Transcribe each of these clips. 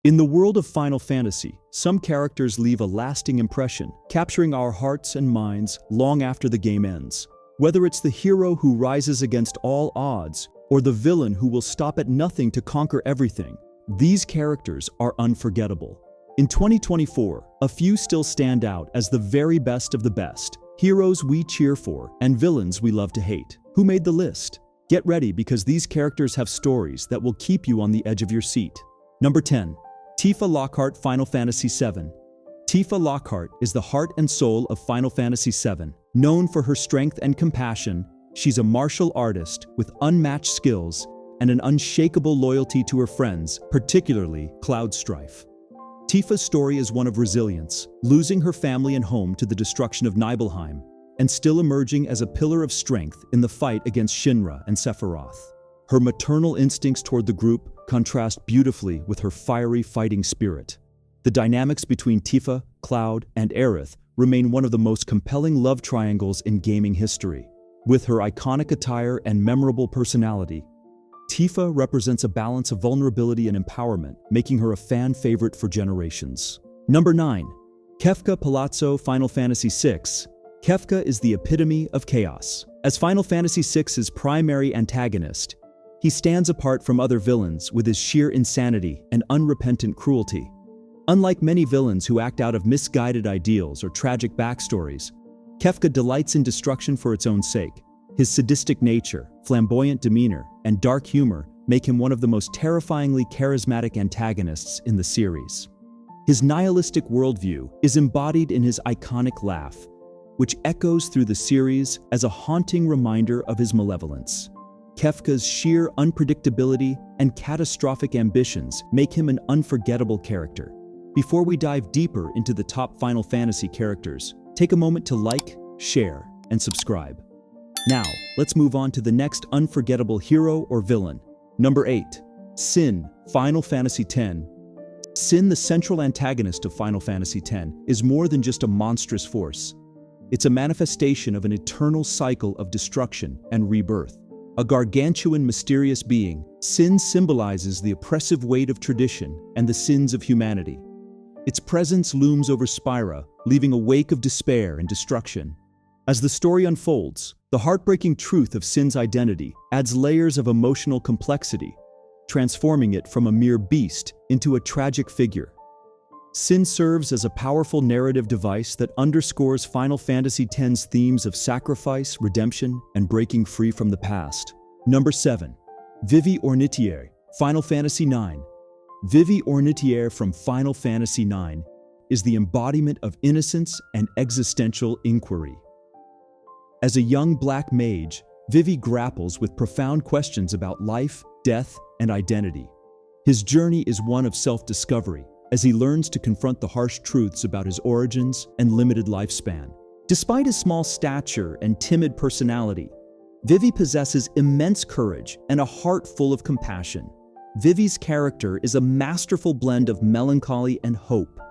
In the world of Final Fantasy, some characters leave a lasting impression, capturing our hearts and minds long after the game ends. Whether it's the hero who rises against all odds, or the villain who will stop at nothing to conquer everything, these characters are unforgettable. In 2024, a few still stand out as the very best of the best, heroes we cheer for and villains we love to hate. Who made the list? Get ready, because these characters have stories that will keep you on the edge of your seat. Number 10. Tifa Lockhart, Final Fantasy VII. Tifa Lockhart is the heart and soul of Final Fantasy VII. Known for her strength and compassion, she's a martial artist with unmatched skills and an unshakable loyalty to her friends, particularly Cloud Strife. Tifa's story is one of resilience, losing her family and home to the destruction of Nibelheim, and still emerging as a pillar of strength in the fight against Shinra and Sephiroth. Her maternal instincts toward the group contrast beautifully with her fiery fighting spirit. The dynamics between Tifa, Cloud, and Aerith remain one of the most compelling love triangles in gaming history. With her iconic attire and memorable personality, Tifa represents a balance of vulnerability and empowerment, making her a fan favorite for generations. Number 9. Kefka Palazzo, Final Fantasy VI. Kefka is the epitome of chaos. As Final Fantasy VI's primary antagonist, he stands apart from other villains with his sheer insanity and unrepentant cruelty. Unlike many villains who act out of misguided ideals or tragic backstories, Kefka delights in destruction for its own sake. His sadistic nature, flamboyant demeanor, and dark humor make him one of the most terrifyingly charismatic antagonists in the series. His nihilistic worldview is embodied in his iconic laugh, which echoes through the series as a haunting reminder of his malevolence. Kefka's sheer unpredictability and catastrophic ambitions make him an unforgettable character. Before we dive deeper into the top Final Fantasy characters, take a moment to like, share, and subscribe. Now, let's move on to the next unforgettable hero or villain. Number 8. Sin, Final Fantasy X. Sin, the central antagonist of Final Fantasy X, is more than just a monstrous force. It's a manifestation of an eternal cycle of destruction and rebirth. A gargantuan, mysterious being, Sin symbolizes the oppressive weight of tradition and the sins of humanity. Its presence looms over Spyra, leaving a wake of despair and destruction. As the story unfolds, the heartbreaking truth of Sin's identity adds layers of emotional complexity, transforming it from a mere beast into a tragic figure. Sin serves as a powerful narrative device that underscores Final Fantasy X's themes of sacrifice, redemption, and breaking free from the past. Number 7. Vivi Ornitiere, Final Fantasy IX. Vivi Ornitiere from Final Fantasy IX is the embodiment of innocence and existential inquiry. As a young black mage, Vivi grapples with profound questions about life, death, and identity. His journey is one of self-discovery, as he learns to confront the harsh truths about his origins and limited lifespan. Despite his small stature and timid personality, Vivi possesses immense courage and a heart full of compassion. Vivi's character is a masterful blend of melancholy and hope,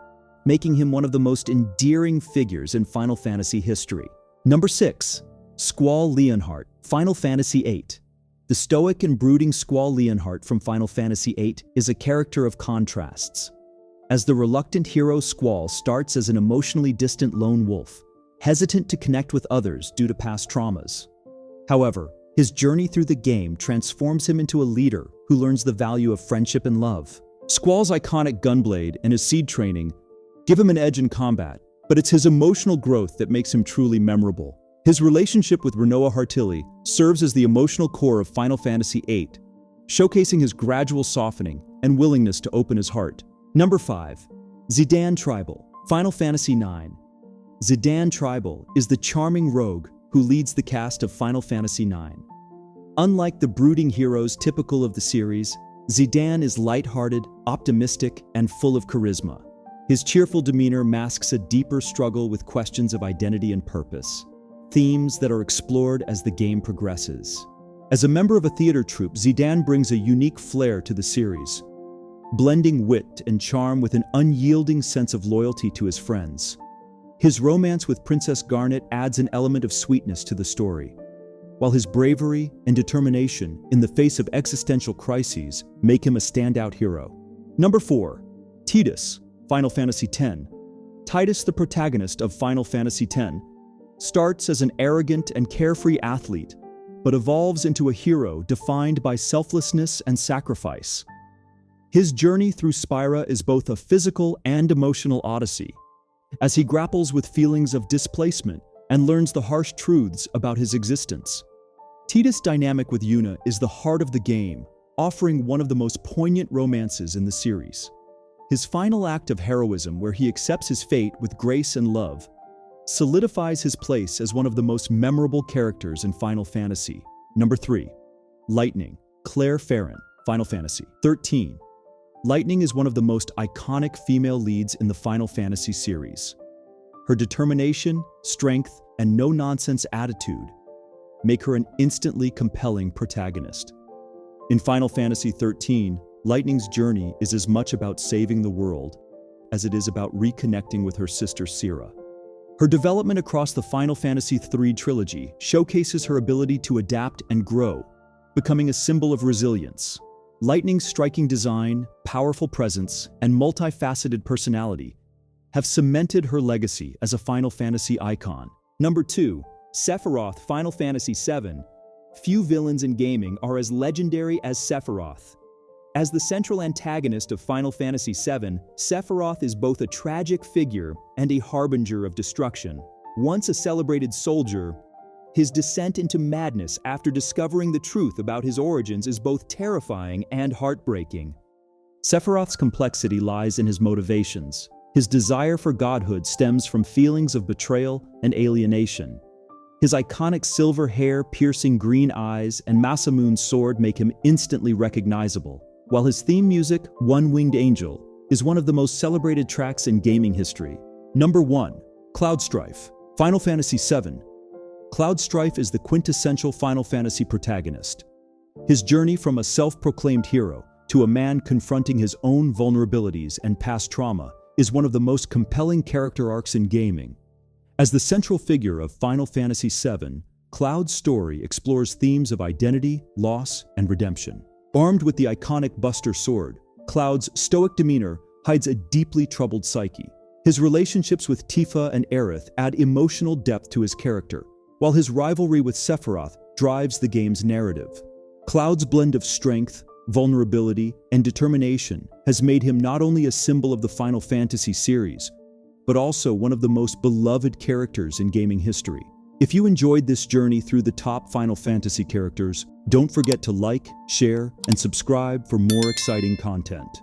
making him one of the most endearing figures in Final Fantasy history. Number 6. Squall Leonhart, Final Fantasy VIII. The stoic and brooding Squall Leonhart from Final Fantasy VIII is a character of contrasts. As the reluctant hero, Squall starts as an emotionally distant lone wolf, hesitant to connect with others due to past traumas. However, his journey through the game transforms him into a leader who learns the value of friendship and love. Squall's iconic gunblade and his seed training give him an edge in combat, but it's his emotional growth that makes him truly memorable. His relationship with Rinoa Hartilli serves as the emotional core of Final Fantasy VIII, showcasing his gradual softening and willingness to open his heart. Number 5. Zidan Tribal, Final Fantasy IX. Zidan Tribal is the charming rogue who leads the cast of Final Fantasy IX. Unlike the brooding heroes typical of the series, Zidan is lighthearted, optimistic, and full of charisma. His cheerful demeanor masks a deeper struggle with questions of identity and purpose, themes that are explored as the game progresses. As a member of a theater troupe, Zidan brings a unique flair to the series, blending wit and charm with an unyielding sense of loyalty to his friends. His romance with Princess Garnet adds an element of sweetness to the story, while his bravery and determination in the face of existential crises make him a standout hero. Number 4. Titus, Final Fantasy X. Titus, the protagonist of Final Fantasy X, starts as an arrogant and carefree athlete, but evolves into a hero defined by selflessness and sacrifice. His journey through Spira is both a physical and emotional odyssey, as he grapples with feelings of displacement and learns the harsh truths about his existence. Titus' dynamic with Yuna is the heart of the game, offering one of the most poignant romances in the series. His final act of heroism, where he accepts his fate with grace and love, solidifies his place as one of the most memorable characters in Final Fantasy. Number 3. Lightning, Claire Farron, Final Fantasy 13. Lightning is one of the most iconic female leads in the Final Fantasy series. Her determination, strength, and no-nonsense attitude make her an instantly compelling protagonist. In Final Fantasy XIII, Lightning's journey is as much about saving the world as it is about reconnecting with her sister Sira. Her development across the Final Fantasy III trilogy showcases her ability to adapt and grow, becoming a symbol of resilience. Lightning's striking design, powerful presence, and multifaceted personality have cemented her legacy as a Final Fantasy icon. Number 2. Sephiroth, Final Fantasy VII. Few villains in gaming are as legendary as Sephiroth. As the central antagonist of Final Fantasy VII, Sephiroth is both a tragic figure and a harbinger of destruction. Once a celebrated soldier, his descent into madness after discovering the truth about his origins is both terrifying and heartbreaking. Sephiroth's complexity lies in his motivations. His desire for godhood stems from feelings of betrayal and alienation. His iconic silver hair, piercing green eyes, and Masamune's sword make him instantly recognizable, while his theme music, One-Winged Angel, is one of the most celebrated tracks in gaming history. Number 1. Cloud Strife, Final Fantasy VII. Cloud Strife is the quintessential Final Fantasy protagonist. His journey from a self-proclaimed hero to a man confronting his own vulnerabilities and past trauma is one of the most compelling character arcs in gaming. As the central figure of Final Fantasy VII, Cloud's story explores themes of identity, loss, and redemption. Armed with the iconic Buster Sword, Cloud's stoic demeanor hides a deeply troubled psyche. His relationships with Tifa and Aerith add emotional depth to his character, while his rivalry with Sephiroth drives the game's narrative. Cloud's blend of strength, vulnerability, and determination has made him not only a symbol of the Final Fantasy series, but also one of the most beloved characters in gaming history. If you enjoyed this journey through the top Final Fantasy characters, don't forget to like, share, and subscribe for more exciting content.